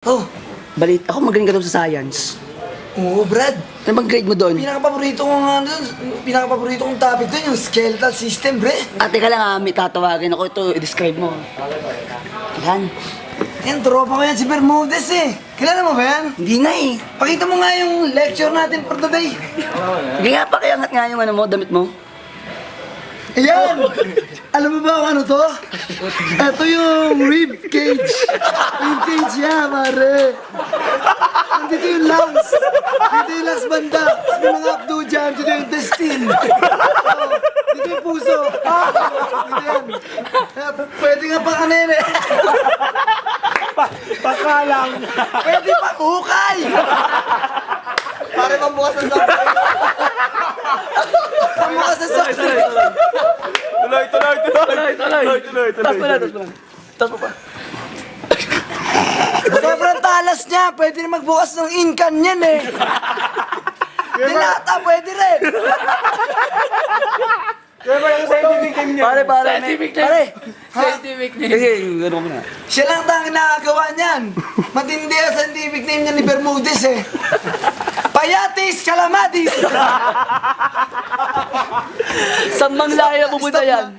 Oh, Balit, ako magaling ka daw sa science. oo, Brad. Ano bang grade mo doon? Pinaka-paborito kong pinaka-paborito kong topic doon, yung skeletal system, bre. Ate ka lang may tatawagin ako. Ito, i-describe mo. Yan. Yan, tropa ko yan, si Bermudez eh. Kilala mo ba yan? Hindi nga eh. Pakita mo nga yung lecture natin for today. Hindi nga, pakiangat nga yung ano mo, damit mo. Ayan! Alam mo ba kung ano to? Ito yung rib cage. Rib cage yan, pare. Nandito yung lungs. Dito yung lungs banda. Tapos may mga abdo dyan. Dito yung intestine. Oh, dito yung puso. Dito yan. Pwede nga pa kanin eh. Pakalang. Pwede pa hukay. Pare mambukas ng soft drink. Mambukas ng soft drink. Tuloy. Taas mo lang. Taas mo pa. Sobrang talas niya. Pwede rin magbukas ng incan yan eh. Dilata, pwede rin. Kaya ba yung scientific name niya? Pare. Pare. Scientific name. Sige, ano mo na. Siya lang tanging nakagawa niyan. Matindi ang scientific name niya ni Bermudez eh. Payatis Calamatis! Saan mang laya pupunta yan?